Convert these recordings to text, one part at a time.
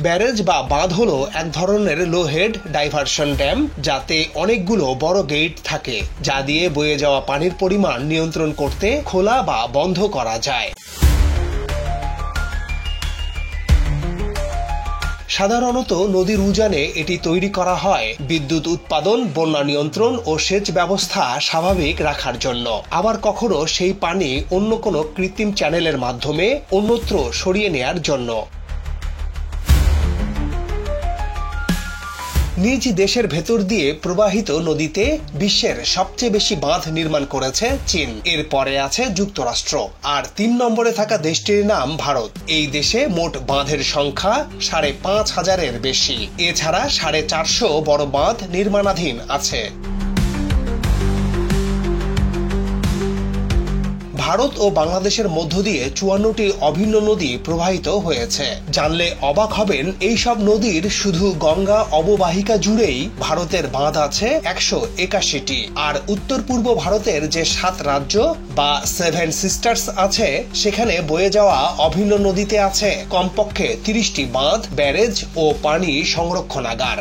Barrage বা বাঁধ হলো এক ধরনের লো হেড ডাইভারশন ড্যাম, যাতে অনেকগুলো বড় গেট থাকে যা দিয়ে বয়ে যাওয়া পানির পরিমাণ নিয়ন্ত্রণ করতে খোলা বা বন্ধ করা যায়। সাধারণত নদীর উজানে এটি তৈরি করা হয় বিদ্যুৎ উৎপাদন, বন্যা নিয়ন্ত্রণ ও সেচ ব্যবস্থা স্বাভাবিক রাখার জন্য। আবার কখনো সেই পানি অন্য কোনো কৃত্রিম চ্যানেলের মাধ্যমে অন্যত্র সরিয়ে নেয়ার জন্য। নিজ দেশের ভেতর দিয়ে প্রবাহিত নদীতে বিশ্বের সবচেয়ে বেশি বাঁধ নির্মাণ করেছে চীন, এরপরে আছে যুক্তরাষ্ট্র, আর ৩ নম্বরে থাকা দেশটির নাম ভারত। এই দেশে মোট বাঁধের সংখ্যা ৫,৫০০-এর বেশি। এছাড়া ৪৫০ বড় বাঁধ নির্মাণাধীন আছে। ভারত ও বাংলাদেশের মধ্য দিয়ে ৫৪টি অভিন্ন নদী প্রবাহিত হয়েছে। জানলে অবাক হবেন, এই সব নদীর শুধু গঙ্গা অববাহিকা জুড়েই ভারতের বাঁধ আছে ১৮১টি। আর উত্তর পূর্ব ভারতের যে ৭ রাজ্য বা 7 সিস্টার্স আছে, সেখানে বয়ে যাওয়া অভিন্ন নদীতে আছে কমপক্ষে ৩০টি বাঁধ, ব্যারেজ ও পানি সংরক্ষণাগার।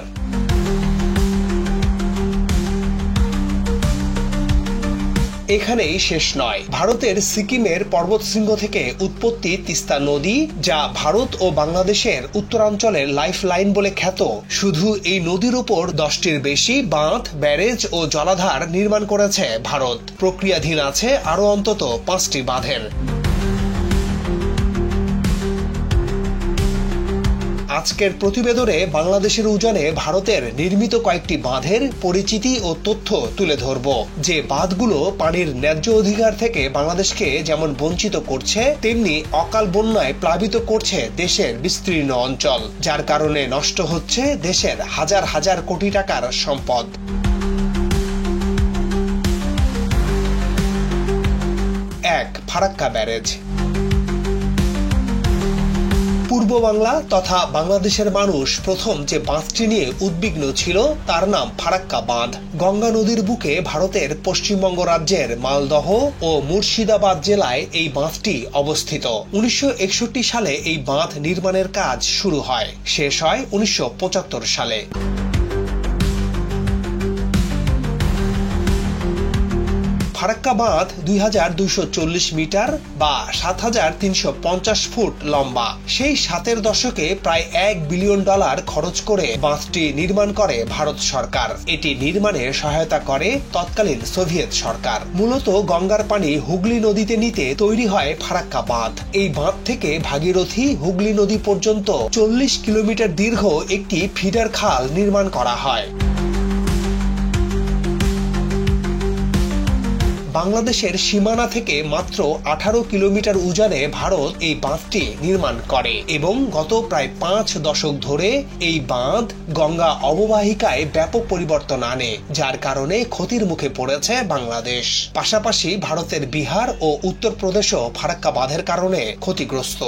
এখানেই শেষ নয়। ভারতের সিকিমের পর্বতশৃঙ্গ থেকে উৎপত্তি তিস্তা নদী, যা ভারত ও বাংলাদেশের উত্তরাঞ্চলের লাইফ লাইন বলে খ্যাত। শুধু এই নদীর উপর 10টির বেশি বাঁধ, ব্যারেজ ও জলাধার নির্মাণ করেছে ভারত। প্রক্রিয়াধীন আছে আরও অন্তত 5টি বাঁধের। আজকের প্রতিবেদনে বাংলাদেশের উজানে ভারতের নির্মিত কয়েকটি বাঁধের পরিচিতি ও তথ্য তুলে ধরব, যে বাঁধগুলো পানির ন্যায্য অধিকার থেকে বাংলাদেশকে যেমন বঞ্চিত করছে, তেমনি অকাল বন্যায় প্লাবিত করছে দেশের বিস্তীর্ণ অঞ্চল, যার কারণে নষ্ট হচ্ছে দেশের হাজার হাজার কোটি টাকার সম্পদ। ফারাক্কা ব্যারেজ। পূর্ব বাংলা তথা বাংলাদেশের মানুষ প্রথম যে বাঁধটি নিয়ে উদ্বিগ্ন ছিল তার নাম ফারাক্কা বাঁধ। গঙ্গা নদীর বুকে ভারতের পশ্চিমবঙ্গ রাজ্যের মালদহ ও মুর্শিদাবাদ জেলায় এই বাঁধটি অবস্থিত। ১৯৬১ সালে এই বাঁধ নির্মাণের কাজ শুরু হয়, শেষ হয় ১৯৭৫ সালে। ফারাক্কা বাঁধ ২,২৪০ মিটার বা ৭,৩৫০ ফুট লম্বা। সেই ৭-এর দশকে প্রায় $১ বিলিয়ন খরচ করে বাঁধটি নির্মাণ করে ভারত সরকার। এটি নির্মাণে সহায়তা করে তৎকালীন সোভিয়েত সরকার। মূলত গঙ্গার পানি হুগলি নদীতে নিতে তৈরি হয় ফারাক্কা বাঁধ। এই বাঁধ থেকে ভাগীরথী, হুগলি নদী পর্যন্ত ৪০ কিলোমিটার দীর্ঘ একটি ফিডার খাল নির্মাণ করা হয়। বাংলাদেশের সীমানা থেকে মাত্র ১৮ কিলোমিটার উজানে ভারত এই বাঁধটি নির্মাণ করে এবং গত প্রায় ৫ দশক ধরে এই বাঁধ গঙ্গা অববাহিকায় ব্যাপক পরিবর্তন আনে, যার কারণে ক্ষতির মুখে পড়েছে বাংলাদেশ। পাশাপাশি ভারতের বিহার ও উত্তরপ্রদেশও ফারাক্কা বাঁধের কারণে ক্ষতিগ্রস্ত।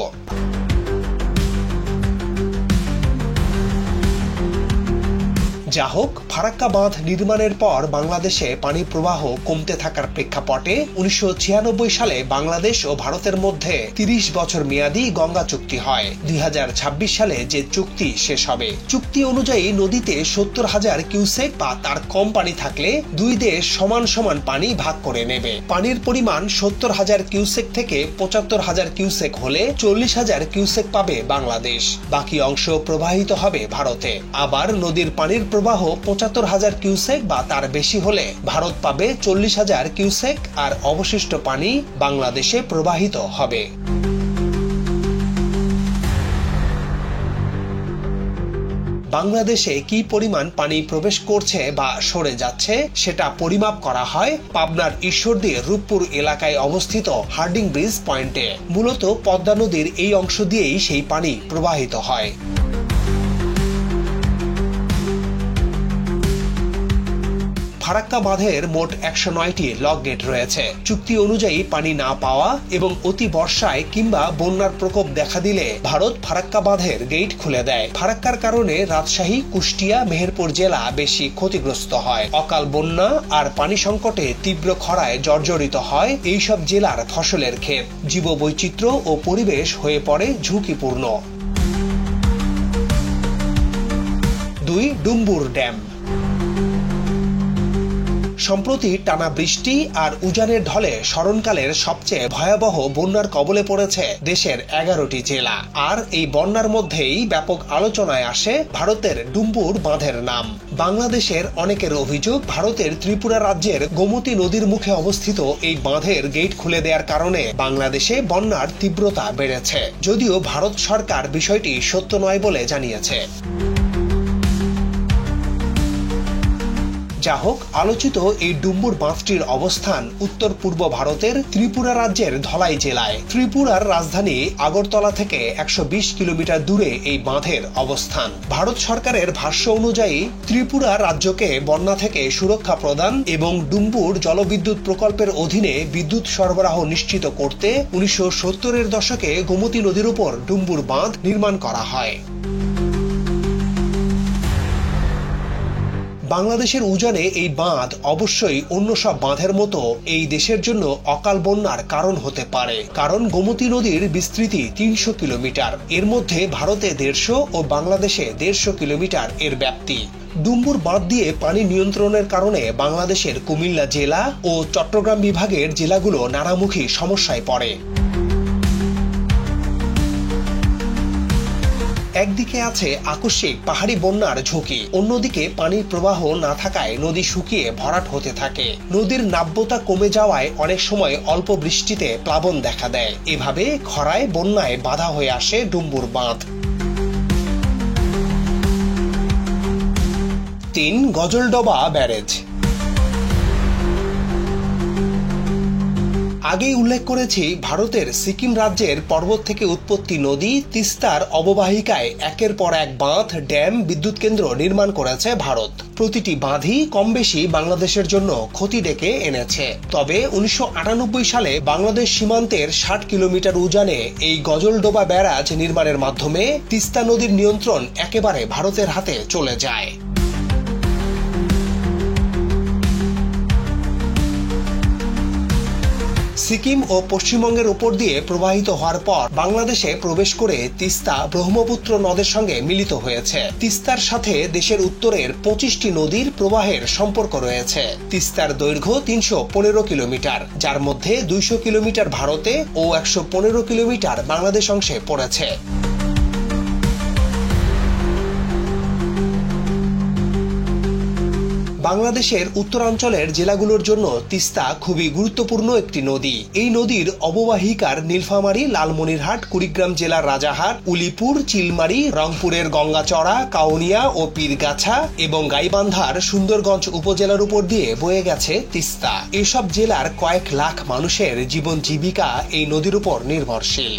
যা হোক, ফারাক্কা বাঁধ নির্মাণের পর বাংলাদেশে পানি প্রবাহ কমতে থাকার প্রেক্ষাপটে ১৯৯৬ সালে বাংলাদেশ ও ভারতের মধ্যে ৩০ বছর মেয়াদী গঙ্গা চুক্তি হয়। ২০২৬ সালে যে চুক্তি শেষ হবে। চুক্তি অনুযায়ী নদীতে ৭০,০০০ কিউসেক বা তার কম পানি থাকলে দুই দেশ সমান সমান পানি ভাগ করে নেবে। পানির পরিমাণ ৭০,০০০ কিউসেক থেকে ৭৫,০০০ কিউসেক হলে ৪০,০০০ কিউসেক পাবে বাংলাদেশ। বাকি অংশ প্রবাহিত হবে ভারতে। আবার নদীর পানির প্রবাহ ৭৫,০০০ কিউসেক বা তার বেশি হলে ভারত পাবে ৪০,০০০ কিউসেক আর অবশিষ্ট পানি বাংলাদেশে প্রবাহিত হবে। বাংলাদেশে কি পরিমাণ পানি প্রবেশ করছে বা সরে যাচ্ছে সেটা পরিমাপ করা হয় পাবনার ঈশ্বরদীর রূপপুর এলাকায় অবস্থিত হার্ডিং ব্রিজ পয়েন্টে। মূলত পদ্মা নদীর এই অংশ দিয়েই সেই পানি প্রবাহিত হয়। ফারাক্কা বাঁধের মোট ১০৯টি লক গেট রয়েছে। চুক্তি অনুযায়ী পানি না পাওয়া এবং অতি বর্ষায় কিংবা বন্যার প্রকোপ দেখা দিলে ভারত ফারাক্কা বাঁধের গেট খুলে দেয়। ফারাক্কার কারণে রাজশাহী, কুষ্টিয়া, মেহেরপুর জেলা বেশি ক্ষতিগ্রস্ত হয়। অকাল বন্যা আর পানি সংকটে তীব্র খরায় জর্জরিত হয় এইসব জেলার ফসলের ক্ষেত। জীববৈচিত্র্য ও পরিবেশ হয়ে পড়ে ঝুঁকিপূর্ণ। 2 ডুম্বুর ড্যাম। সম্প্রতি টানা বৃষ্টি আর উজানের ঢলে স্মরণকালের সবচেয়ে ভয়াবহ বন্যার কবলে পড়েছে দেশের 11টি জেলা। আর এই বন্যার মধ্যেই ব্যাপক আলোচনায় আসে ভারতের ডুম্বুর বাঁধের নাম। বাংলাদেশের অনেকের অভিযোগ, ভারতের ত্রিপুরা রাজ্যের গোমতী নদীর মুখে অবস্থিত এই বাঁধের গেট খুলে দেওয়ার কারণে বাংলাদেশে বন্যার তীব্রতা বেড়েছে, যদিও ভারত সরকার বিষয়টি সত্য নয় বলে জানিয়েছে। যা হোক, আলোচিত এই ডুম্বুর বাঁধটির অবস্থান উত্তর পূর্ব ভারতের ত্রিপুরা রাজ্যের ধলাই জেলায়। ত্রিপুরার রাজধানী আগরতলা থেকে 120 কিলোমিটার দূরে এই বাঁধের অবস্থান। ভারত সরকারের ভাষ্য অনুযায়ী ত্রিপুরা রাজ্যকে বন্যা থেকে সুরক্ষা প্রদান এবং ডুম্বুর জলবিদ্যুৎ প্রকল্পের অধীনে বিদ্যুৎ সরবরাহ নিশ্চিত করতে 1970-এর দশকে গোমতী নদীর উপর ডুম্বুর বাঁধ নির্মাণ করা হয়। বাংলাদেশের উজানে এই বাঁধ অবশ্যই অন্য সব বাঁধের মতো এই দেশের জন্য অকাল বন্যার কারণ হতে পারে, কারণ গোমতী নদীর বিস্তৃতি 300 কিলোমিটার, এর মধ্যে ভারতে 150 ও বাংলাদেশে 150 কিলোমিটার এর ব্যাপ্তি। ডুম্বুর বাঁধ দিয়ে পানি নিয়ন্ত্রণের কারণে বাংলাদেশের কুমিল্লা জেলা ও চট্টগ্রাম বিভাগের জেলাগুলো নানামুখী সমস্যায় পড়ে। একদিকে আছে আকস্মিক পাহাড়ি বন্যার ঝুঁকি, অন্যদিকে পানির প্রবাহ না থাকায় নদী শুকিয়ে ভরাট হতে থাকে। নদীর নাব্যতা কমে যাওয়ায় অনেক সময় অল্প বৃষ্টিতে প্লাবন দেখা দেয়। এভাবে খরায় বন্যায় বাধা হয়ে আসে ডুম্বুর বাঁধ। 3 গজলডোবা ব্যারেজ। আগেই উল্লেখ করেছি, ভারতের সিকিম রাজ্যের পর্বত থেকে উৎপত্তি নদী তিস্তার অববাহিকায় একের পর এক বাঁধ, ড্যাম, বিদ্যুৎ কেন্দ্র নির্মাণ করেছে ভারত। প্রতিটি বাঁধই কমবেশি বাংলাদেশের জন্য ক্ষতি ডেকে এনেছে। তবে 1998 সালে বাংলাদেশ সীমান্তের 60 কিলোমিটার উজানে এই গজলডোবা ব্যারাজ নির্মাণের মাধ্যমে তিস্তা নদীর নিয়ন্ত্রণ একেবারে ভারতের হাতে চলে যায়। সিকিম ও পশ্চিমবঙ্গের উপর দিয়ে প্রবাহিত হওয়ার পর বাংলাদেশে প্রবেশ করে তিস্তা ব্রহ্মপুত্র নদের সঙ্গে মিলিত হয়েছে। তিস্তার সাথে দেশের উত্তরের 25টি নদীর প্রবাহের সম্পর্ক রয়েছে। তিস্তার দৈর্ঘ্য 315 কিলোমিটার, যার মধ্যে 200 কিলোমিটার ভারতে ও 115 কিলোমিটার বাংলাদেশ অংশে পড়েছে। বাংলাদেশের উত্তরাঞ্চলের জেলাগুলোর জন্য তিস্তা খুবই গুরুত্বপূর্ণ একটি নদী। এই নদীর অববাহিকার নীলফামারী, লালমনিরহাট, কুড়িগ্রাম জেলার রাজারহাট, উলিপুর, চিলমারী, রংপুরের গঙ্গাচড়া, কাউনিয়া ও পীরগাছা এবং গাইবান্ধার সুন্দরগঞ্জ উপজেলার উপর দিয়ে বয়ে গেছে তিস্তা। এসব জেলার কয়েক লাখ মানুষের জীবন জীবিকা এই নদীর উপর নির্ভরশীল।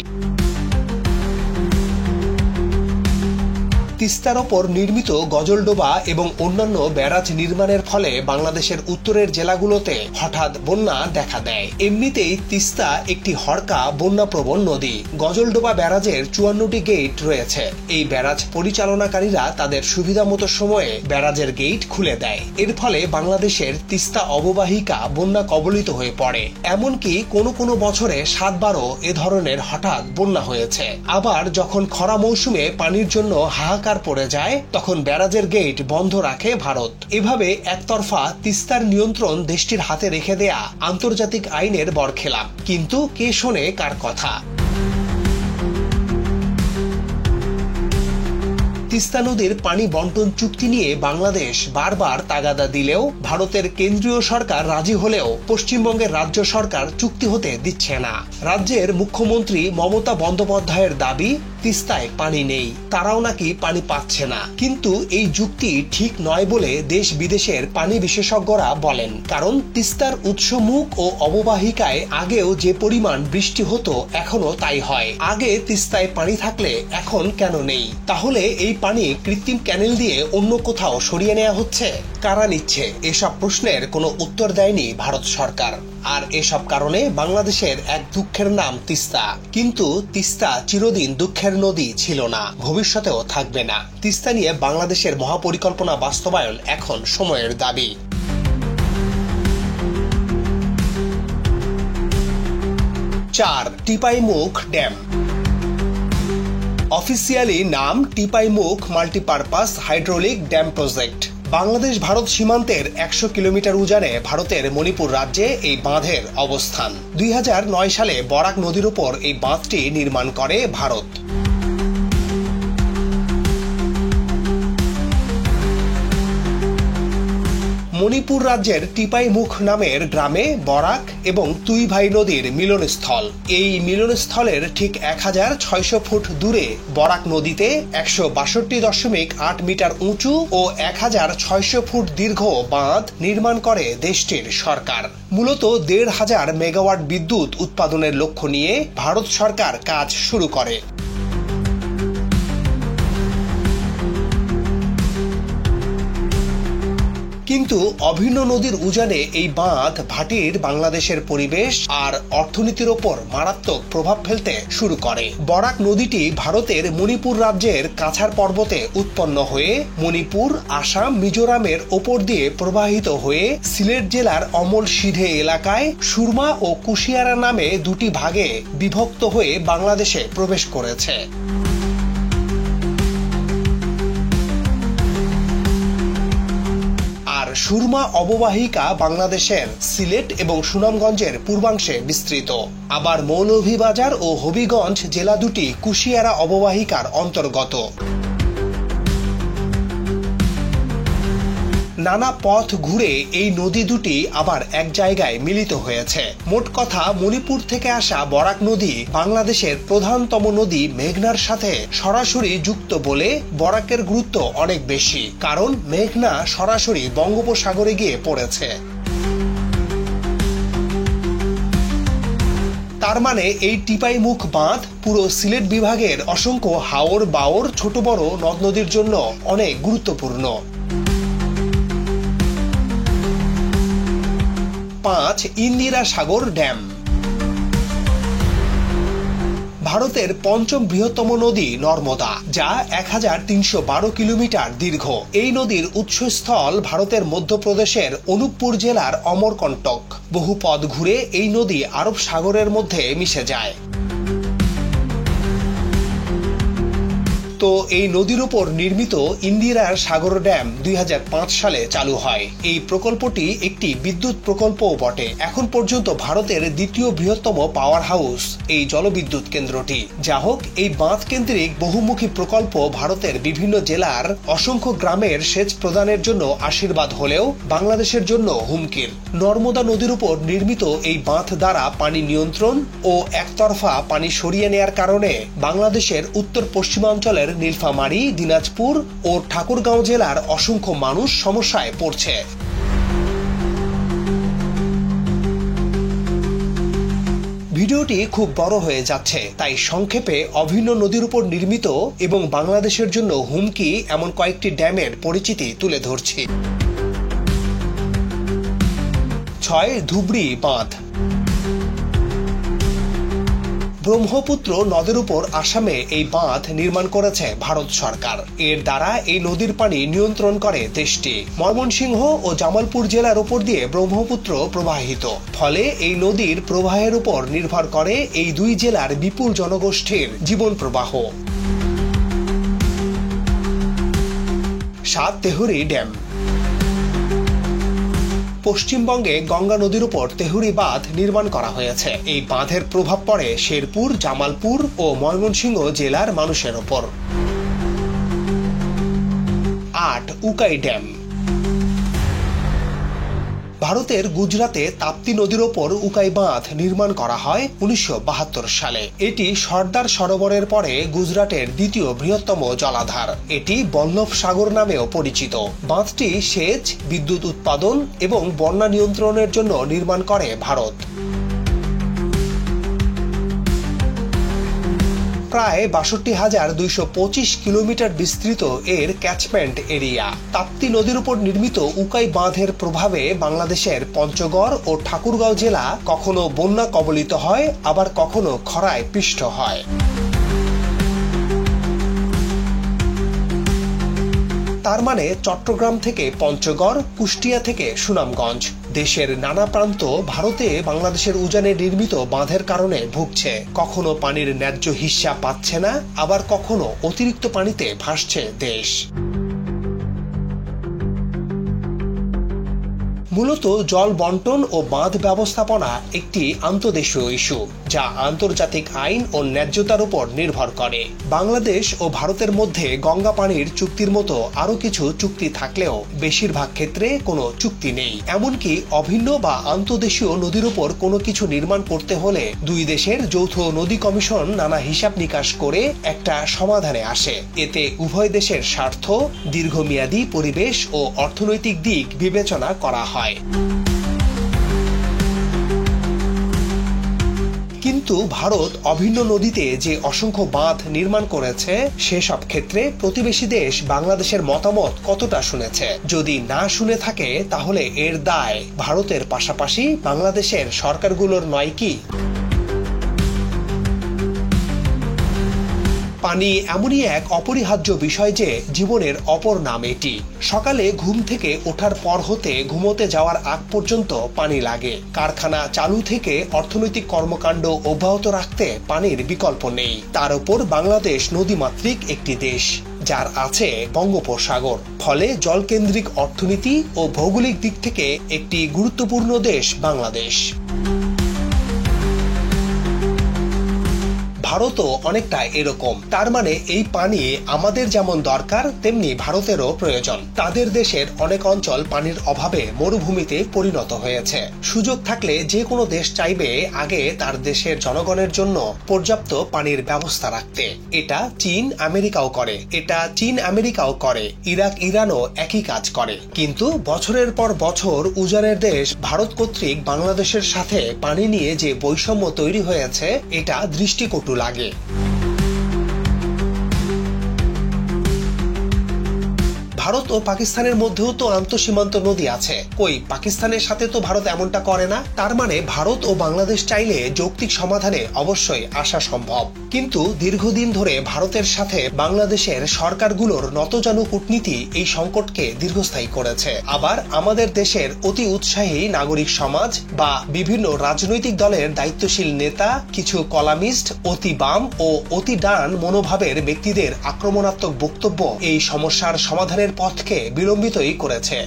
তিস্তার ওপর নির্মিত গজলডোবা এবং অন্যান্য ব্যারাজ নির্মাণের ফলে বাংলাদেশের উত্তরের জেলাগুলোতে হঠাৎ বন্যা দেখা দেয়। এমনিতেই তিস্তা একটি হড়কা বন্যাপ্রবণ নদী। গজলডোবা ব্যারাজের 54টি গেট রয়েছে। এই ব্যারাজ পরিচালনাকারীরা তাদের সুবিধা মতো সময়ে ব্যারাজের গেট খুলে দেয়। এর ফলে বাংলাদেশের তিস্তা অববাহিকা বন্যা কবলিত হয়ে পড়ে। এমনকি কোনো কোনো বছরে 7-12 এ ধরনের হঠাৎ বন্যা হয়েছে। আবার যখন খরা মৌসুমে পানির জন্য হাহাকার পড়ে যায়, তখন ব্যারাজের গেট বন্ধ রাখে ভারত। এভাবে একতরফা তিস্তার নিয়ন্ত্রণ দেশটির হাতে রেখে দেয়া আন্তর্জাতিক আইনের বরখেলাপ। কিন্তু কে শোনে কার কথা? তিস্তা নদীর পানি বন্টন চুক্তি নিয়ে বাংলাদেশ বারবার তাগাদা দিলেও ভারতের কেন্দ্রীয় সরকার রাজি হলেও পশ্চিমবঙ্গের রাজ্য সরকার চুক্তি হতে দিচ্ছে না। রাজ্যের মুখ্যমন্ত্রী মমতা বন্দ্যোপাধ্যায়ের দাবি, তিস্তায় পানি নেই, তারাও নাকি পানি পাচ্ছে না। কিন্তু এই যুক্তি ঠিক নয় বলে দেশ বিদেশের পানি বিশেষজ্ঞরা বলেন। কারণ তিস্তার উৎসমুখ ও অববাহিকায় আগেও যে পরিমাণ বৃষ্টি হতো এখনো তাই হয়। আগে তিস্তায় পানি থাকলে এখন কেন নেই? তাহলে এই পানি কৃত্রিম ক্যানেল দিয়ে অন্য কোথাও সরিয়ে নেওয়া হচ্ছে? কারা নিচ্ছে? এসব প্রশ্নের কোনো উত্তর দেয়নি ভারত সরকার। আর এসব কারণে বাংলাদেশের এক দুঃখের নাম তিস্তা। কিন্তু তিস্তা চিরদিন দুঃখের নদী ছিল না, ভবিষ্যতেও থাকবে না। তিস্তা নিয়ে বাংলাদেশের মহাপরিকল্পনা বাস্তবায়ন এখন সময়ের দাবি। 4 টিপাইমুখ ড্যাম। অফিসিয়ালি নাম Tipaimukh multipurpose hydraulic dam project. Bangladesh Bharat সীমান্তের 100 কিলোমিটার উজানে ভারতের মণিপুর রাজ্যে এই বাঁধের অবস্থান। 2009 সালে বরাক নদীর উপর এই বাঁধটি নির্মাণ করে ভারত। মণিপুর রাজ্যের টিপাইমুখ নামের গ্রামে বরাক এবং তুইভাই নদীর মিলনস্থল। এই মিলনস্থলের ঠিক 1600 ফুট দূরে বরাক নদীতে 162.8 মিটার উঁচু ও 1600 ফুট দীর্ঘ বাঁধ নির্মাণ করে দেশটির সরকার। মূলত 1500 মেগাওয়াট বিদ্যুৎ উৎপাদনের লক্ষ্য নিয়ে ভারত সরকার কাজ শুরু করে। কিন্তু অভিন্ন নদীর উজানে এই বাঁধ ভাটির বাংলাদেশের পরিবেশ আর অর্থনীতির ওপর মারাত্মক প্রভাব ফেলতে শুরু করে। বরাক নদীটি ভারতের মণিপুর রাজ্যের কাছাড় পর্বতে উৎপন্ন হয়ে মণিপুর, আসাম, মিজোরামের ওপর দিয়ে প্রবাহিত হয়ে সিলেট জেলার অমল সিধে এলাকায় সুরমা ও কুশিয়ারা নামে দুটি ভাগে বিভক্ত হয়ে বাংলাদেশে প্রবেশ করেছে। সুরমা অববাহিকা বাংলাদেশের সিলেট এবং সুনামগঞ্জের পূর্বাংশে বিস্তৃত। আবার মৌলভীবাজার ও হবিগঞ্জ জেলা দুটি কুশিয়ারা অববাহিকার অন্তর্গত। নানা পথ ঘুরে এই নদী দুটি আবার এক জায়গায় মিলিত হয়েছে। মোট কথা, মণিপুর থেকে আসা বরাক নদী বাংলাদেশের প্রধানতম নদী মেঘনার সাথে সরাসরি যুক্ত বলে বরাকের গুরুত্ব অনেক বেশি, কারণ মেঘনা সরাসরি বঙ্গোপসাগরে গিয়ে পড়েছে। তার মানে এই টিপাইমুখ বাঁধ পুরো সিলেট বিভাগের অসংখ্য হাওর বাওর ছোট বড় নদ নদীর জন্য অনেক গুরুত্বপূর্ণ। 5. ইন্দিরা সাগর ড্যাম। ভারতের পঞ্চম বৃহত্তম নদী নর্মদা, যা 1312 কিলোমিটার দীর্ঘ। এই নদীর উৎসস্থল ভারতের মধ্যপ্রদেশের অনুপপুর জেলার অমরকন্টক। বহু পথ ঘুরে এই নদী আরব সাগরের মধ্যে মিশে যায়। তো এই নদীর উপর নির্মিত ইন্দিরা সাগর ড্যাম 2005 সালে চালু হয়। এই প্রকল্পটি একটি বিদ্যুৎ প্রকল্পও বটে। এখন পর্যন্ত ভারতের দ্বিতীয় বৃহত্তম পাওয়ার হাউস এই জলবিদ্যুৎ কেন্দ্রটি। যা হোক, এই বাঁধ কেন্দ্রিক বহুমুখী প্রকল্প ভারতের বিভিন্ন জেলার অসংখ্য গ্রামের সেচ প্রদানের জন্য আশীর্বাদ হলেও বাংলাদেশের জন্য হুমকির। নর্মদা নদীর উপর নির্মিত এই বাঁধ দ্বারা পানি নিয়ন্ত্রণ ও একতরফা পানি সরিয়ে নেয়ার কারণে বাংলাদেশের উত্তর পশ্চিমাঞ্চলের নীলফামারী, দিনাজপুর ও ঠাকুরগাঁও জেলার অসংখ্য মানুষ সমস্যায় পড়ছে। ভিডিওটি খুব বড় হয়ে যাচ্ছে, তাই সংক্ষেপে অভিন্ন নদীর উপর নির্মিত এবং বাংলাদেশের জন্য হুমকি এমন কয়েকটি ড্যামের পরিচিতি তুলে ধরছি। 6. ধুবড়ী বাঁধ। ব্রহ্মপুত্র নদের উপর আসামে এই বাঁধ নির্মাণ করেছে ভারত সরকার। এর দ্বারা এই নদীর পানি নিয়ন্ত্রণ করে দেশটি। ময়মনসিংহ ও জামালপুর জেলার উপর দিয়ে ব্রহ্মপুত্র প্রবাহিত, ফলে এই নদীর প্রবাহের উপর নির্ভর করে এই দুই জেলার বিপুল জনগোষ্ঠীর জীবন প্রবাহ। 7. তেহরি ড্যাম। পশ্চিমবঙ্গে গঙ্গা নদীর উপর তেহুরি বাঁধ নির্মাণ করা হয়েছে। এই বাঁধের প্রভাব পড়ে শেরপুর, জামালপুর ও ময়মনসিংহ জেলার মানুষের ওপর। 8. উকাই ড্যাম। ভারতের গুজরাতে তাপ্তি নদীর ওপর উকাই বাঁধ নির্মাণ করা হয় 1972 সালে। এটি সর্দার সরোবরের পরে গুজরাটের দ্বিতীয় বৃহত্তম জলাধার। এটি বল্লভ সাগর নামেও পরিচিত। বাঁধটি সেচ, বিদ্যুৎ উৎপাদন এবং বন্যা নিয়ন্ত্রণের জন্য নির্মাণ করে ভারত। প্রায় 62,225 কিলোমিটার বিস্তৃত এর ক্যাচমেন্ট এরিয়া। তাপ্তি নদীর উপর নির্মিত উকাই বাঁধের প্রভাবে বাংলাদেশের পঞ্চগড় ও ঠাকুরগাঁও জেলা কখনো বন্যা কবলিত হয়, আবার কখনো খরায় পিষ্ট হয়। তার মানে চট্টগ্রাম থেকে পঞ্চগড়, কুষ্টিয়া থেকে সুনামগঞ্জ, দেশের নানা প্রান্ত ভারতে বাংলাদেশের উজানে নির্মিত বাঁধের কারণে ভুগছে। কখনো পানির ন্যায্য হিস্সা পাচ্ছে না, আবার কখনো অতিরিক্ত পানিতে ভাসছে দেশ। মূলত জল বন্টন ও বাঁধ ব্যবস্থাপনা একটি আন্তদেশীয় ইস্যু, যা আন্তর্জাতিক আইন ও ন্যায্যতার উপর নির্ভর করে। বাংলাদেশ ও ভারতের মধ্যে গঙ্গা পানির চুক্তির মতো আরও কিছু চুক্তি থাকলেও বেশিরভাগ ক্ষেত্রে কোনো চুক্তি নেই। এমনকি অভিন্ন বা আন্তদেশীয় নদীর উপর কোনো কিছু নির্মাণ করতে হলে দুই দেশের যৌথ নদী কমিশন নানা হিসাব নিকাশ করে একটা সমাধানে আসে। এতে উভয় দেশের স্বার্থ, দীর্ঘমেয়াদী পরিবেশ ও অর্থনৈতিক দিক বিবেচনা করা হয়। কিন্তু ভারত অভিন্ন নদীতে যে অসংখ্য বাঁধ নির্মাণ করেছে, সেসব ক্ষেত্রে প্রতিবেশী দেশ বাংলাদেশের মতামত কতটা শুনেছে? যদি না শুনে থাকে, তাহলে এর দায় ভারতের পাশাপাশি বাংলাদেশের সরকারগুলোর নয় কি? পানি এমনই এক অপরিহার্য বিষয় যে জীবনের অপর নাম এটি। সকালে ঘুম থেকে ওঠার পর হতে ঘুমোতে যাওয়ার আগ পর্যন্ত পানি লাগে। কারখানা চালু থেকে অর্থনৈতিক কর্মকাণ্ড অব্যাহত রাখতে পানির বিকল্প নেই। তার উপর বাংলাদেশ নদীমাতৃক একটি দেশ, যার আছে বঙ্গোপসাগর। ফলে জলকেন্দ্রিক অর্থনীতি ও ভৌগোলিক দিক থেকে একটি গুরুত্বপূর্ণ দেশ বাংলাদেশ। ভারতও অনেকটা এরকম। তার মানে এই পানি আমাদের যেমন দরকার, তেমনি ভারতেরও প্রয়োজন। তাদের দেশের অনেক অঞ্চল পানির অভাবে মরুভূমিতে পরিণত হয়েছে। সুযোগ থাকলে যে কোনো দেশ চাইবে আগে তার দেশের জনগণের জন্য পর্যাপ্ত পানির ব্যবস্থা রাখতে। এটা চীন আমেরিকাও করে, ইরাক ইরানও একই কাজ করে। কিন্তু বছরের পর বছর উজানের দেশ ভারত কর্তৃক বাংলাদেশের সাথে পানি নিয়ে যে বৈষম্য তৈরি হয়েছে, এটা দৃষ্টিকটু লাগে। ভারত ও পাকিস্তানের মধ্যেও তো আন্তঃসীমান্ত নদী আছে। কই, পাকিস্তানের সাথে তো ভারত এমনটা করে না। তার মানে ভারত ও বাংলাদেশ চাইলে যৌক্তিক সমাধানে অবশ্যই আসা সম্ভব। কিন্তু দীর্ঘদিন ধরে ভারতের সাথে বাংলাদেশের সরকারগুলোর নতজানু কূটনীতি এই সংকটকে দীর্ঘস্থায়ী করেছে। আবার আমাদের দেশের অতি উৎসাহী নাগরিক সমাজ বা বিভিন্ন রাজনৈতিক দলের দায়িত্বশীল নেতা, কিছু কলামিস্ট, অতি বাম ও অতি ডান মনোভাবের ব্যক্তিদের আক্রমণাত্মক বক্তব্য এই সমস্যার সমাধানের পথকে বিলম্বিতই করেছে।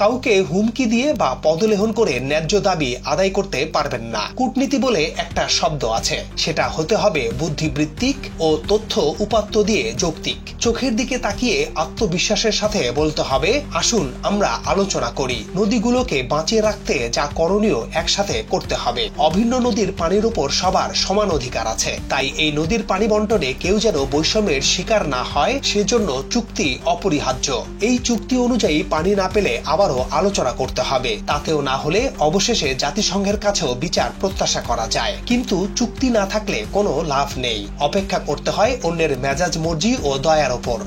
কাউকে হুমকি দিয়ে বা পদলেহন করে ন্যায্য দাবি আদায় করতে পারবেন না। কূটনীতি বলে একটা শব্দ আছে, সেটা হতে হবে বুদ্ধিবৃত্তিক ও তথ্য উপাত্ত দিয়ে যৌক্তিক। চোখের দিকে তাকিয়ে আত্মবিশ্বাসের সাথে বলতে হবে, আসুন আমরা আলোচনা করি। নদীগুলোকে বাঁচিয়ে রাখতে যা করণীয় একসাথে করতে হবে। অভিন্ন নদীর পানির উপর সবার সমান অধিকার আছে। তাই এই নদীর পানি বন্টনে কেউ যেন বৈষম্যের শিকার না হয়, সেজন্য চুক্তি অপরিহার্য। এই চুক্তি অনুযায়ী পানি না পেলে আবারও আলোচনা করতে হবে। তাতেও না হলে অবশেষে জাতিসংঘের কাছেও বিচার প্রত্যাশা করা যায়। কিন্তু চুক্তি না থাকলে কোনো লাভ নেই। অপেক্ষা করতে হয় অন্যের মেজাজ মর্জি ও দয়ার ওপর।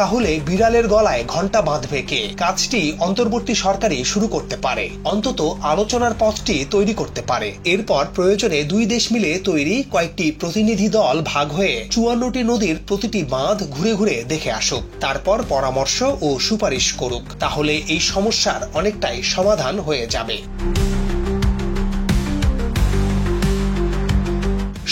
তাহলে বিড়ালের গলায় ঘণ্টা বাঁধবে কে? কাজটি অন্তর্বর্তী সরকারই শুরু করতে পারে, অন্তত আলোচনার পথটি তৈরি করতে পারে। এরপর প্রয়োজনে দুই দেশ মিলে তৈরি কয়েকটি প্রতিনিধি দল ভাগ হয়ে 54টি নদীর প্রতিটি বাঁধ ঘুরে ঘুরে দেখে আসুক, তারপর পরামর্শ ও সুপারিশ করুক। তাহলে এই সমস্যার অনেকটাই সমাধান হয়ে যাবে।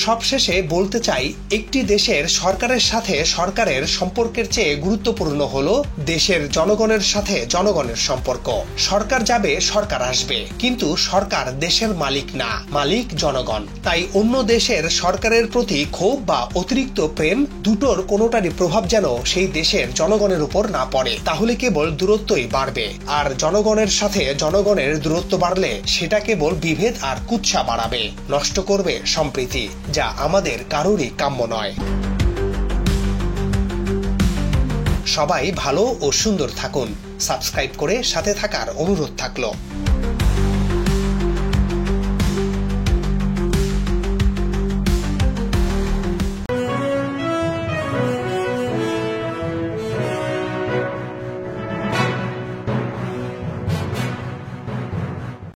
সবশেষে বলতে চাই, একটি দেশের সরকারের সাথে সরকারের সম্পর্কের চেয়ে গুরুত্বপূর্ণ হলো দেশের জনগণের সাথে জনগণের সম্পর্ক। সরকার যাবে, সরকার আসবে, কিন্তু সরকার দেশের মালিক না, মালিক জনগণ। তাই অন্য দেশের সরকারের প্রতি ক্ষোভ বা অতিরিক্ত প্রেম, দুটোর কোনোটারই প্রভাব যেন সেই দেশের জনগণের উপর না পড়ে। তাহলে কেবল দূরত্বই বাড়বে, আর জনগণের সাথে জনগণের দূরত্ব বাড়লে সেটা কেবল বিভেদ আর কুৎসা বাড়াবে, নষ্ট করবে সম্প্রীতি, যা আমাদের কারোরই কাম্য নয়। সবাই ভালো ও সুন্দর থাকুন। সাবস্ক্রাইব করে সাথে থাকার অনুরোধ থাকলো।